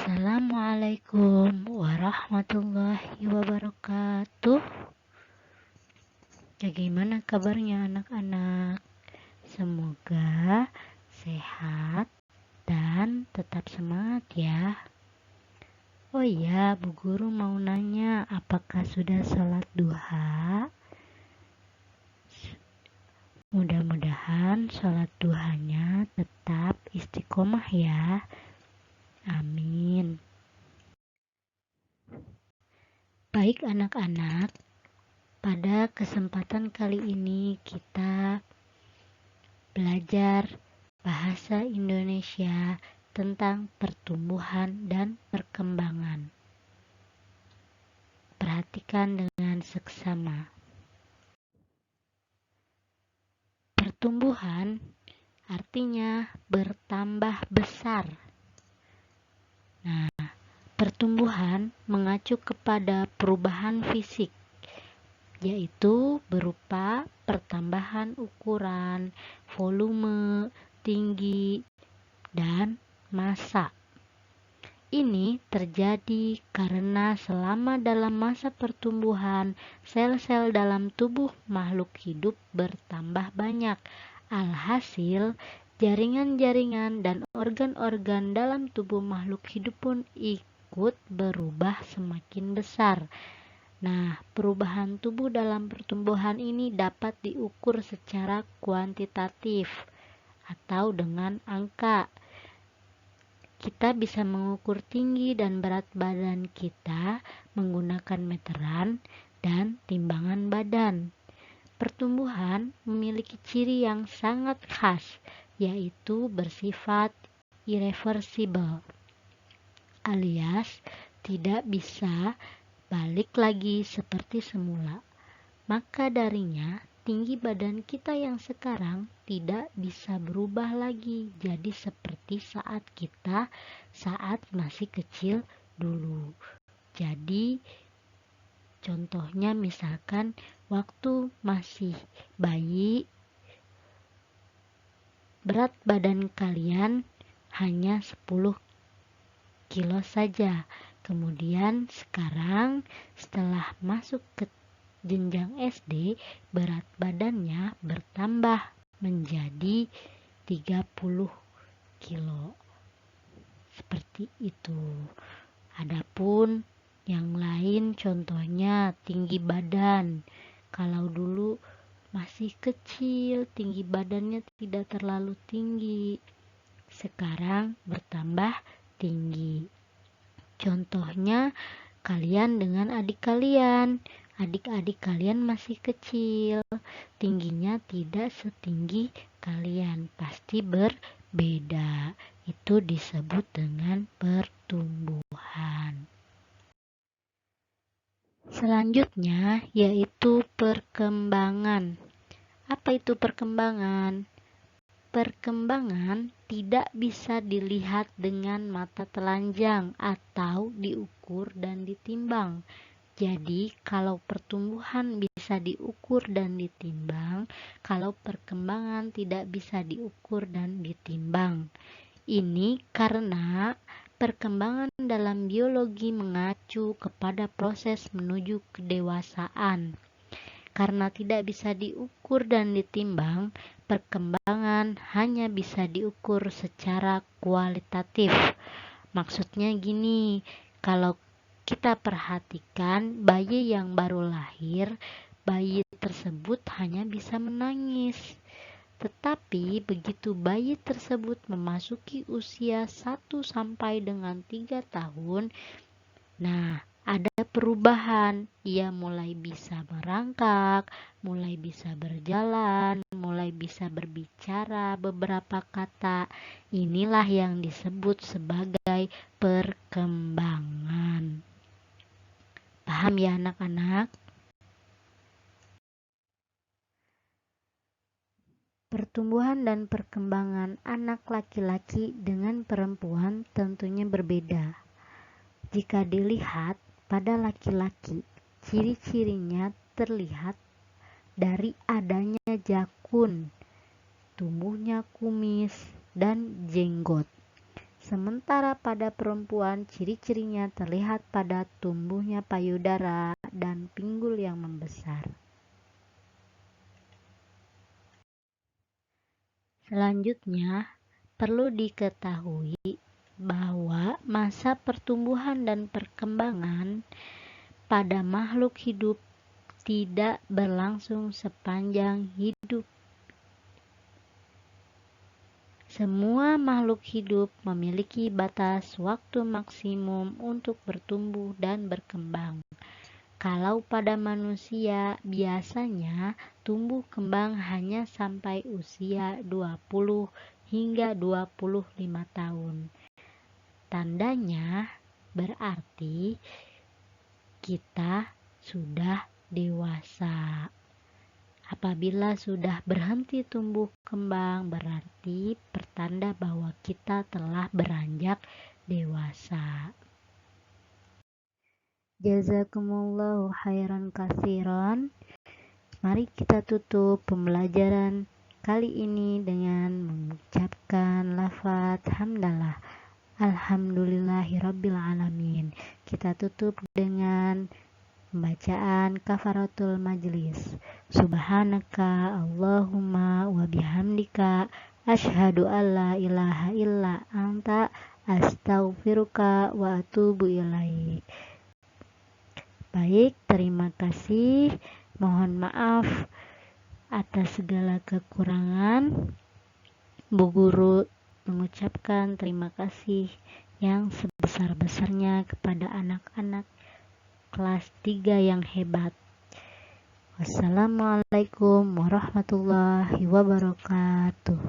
Assalamualaikum warahmatullahi wabarakatuh. Bagaimana kabarnya anak-anak? Semoga sehat dan tetap semangat ya. Oh iya, Bu Guru mau nanya, apakah sudah sholat duha? Mudah-mudahan sholat duhanya tetap istiqomah ya. Amin. Baik anak-anak, pada kesempatan kali ini kita belajar bahasa Indonesia tentang pertumbuhan dan perkembangan. Perhatikan dengan seksama. Pertumbuhan artinya bertambah besar. Nah, pertumbuhan mengacu kepada perubahan fisik, yaitu berupa pertambahan ukuran, volume, tinggi, dan massa. Ini terjadi karena selama dalam masa pertumbuhan, sel-sel dalam tubuh makhluk hidup bertambah banyak. Alhasil, jaringan-jaringan dan organ-organ dalam tubuh makhluk hidup pun ikut berubah semakin besar. Nah, perubahan tubuh dalam pertumbuhan ini dapat diukur secara kuantitatif atau dengan angka. Kita bisa mengukur tinggi dan berat badan kita menggunakan meteran dan timbangan badan. Pertumbuhan memiliki ciri yang sangat khas, yaitu bersifat irreversible, alias tidak bisa balik lagi seperti semula. Maka darinya, tinggi badan kita yang sekarang tidak bisa berubah lagi jadi seperti saat masih kecil dulu. Jadi contohnya misalkan waktu masih bayi, berat badan kalian hanya 10 kilo saja. Kemudian sekarang setelah masuk ke jenjang SD, berat badannya bertambah menjadi 30 kilo. Seperti itu. Adapun yang lain contohnya tinggi badan. Kalau dulu masih kecil, tinggi badannya tidak terlalu tinggi. Sekarang bertambah tinggi. Contohnya kalian dengan adik kalian. Adik-adik kalian masih kecil, tingginya tidak setinggi kalian, pasti berbeda. Itu disebut dengan pertumbuhan. Selanjutnya yaitu perkembangan. Apa itu perkembangan? Perkembangan tidak bisa dilihat dengan mata telanjang atau diukur dan ditimbang. Jadi, kalau pertumbuhan bisa diukur dan ditimbang, kalau perkembangan tidak bisa diukur dan ditimbang. Ini karena perkembangan dalam biologi mengacu kepada proses menuju kedewasaan. Karena tidak bisa diukur dan ditimbang, perkembangan hanya bisa diukur secara kualitatif. Maksudnya gini, kalau kita perhatikan bayi yang baru lahir, bayi tersebut hanya bisa menangis. Tetapi begitu bayi tersebut memasuki usia 1 sampai dengan 3 tahun, nah ada perubahan. Ia mulai bisa merangkak, mulai bisa berjalan, mulai bisa berbicara beberapa kata. Inilah yang disebut sebagai perkembangan. Paham ya anak-anak? Pertumbuhan dan perkembangan anak laki-laki dengan perempuan tentunya berbeda. Jika dilihat pada laki-laki, ciri-cirinya terlihat dari adanya jakun, tumbuhnya kumis, dan jenggot. Sementara pada perempuan ciri-cirinya terlihat pada tumbuhnya payudara dan pinggul yang membesar. Selanjutnya, perlu diketahui bahwa masa pertumbuhan dan perkembangan pada makhluk hidup tidak berlangsung sepanjang hidup. Semua makhluk hidup memiliki batas waktu maksimum untuk bertumbuh dan berkembang. Kalau pada manusia biasanya tumbuh kembang hanya sampai usia 20 hingga 25 tahun. Tandanya berarti kita sudah dewasa. Apabila sudah berhenti tumbuh kembang, berarti pertanda bahwa kita telah beranjak dewasa. Jazakumullahu khairan katsiran. Mari kita tutup pembelajaran kali ini dengan mengucapkan lafaz hamdalah. Alhamdulillahirabbil alamin. Kita tutup dengan pembacaan kafaratul majlis. Subhanaka Allahumma wa bihamdika asyhadu alla ilaha illa anta astaghfiruka wa atubu ilaik. Baik, terima kasih. Mohon maaf atas segala kekurangan. Bu Guru mengucapkan terima kasih yang sebesar-besarnya kepada anak-anak kelas 3 yang hebat. Wassalamualaikum warahmatullahi wabarakatuh.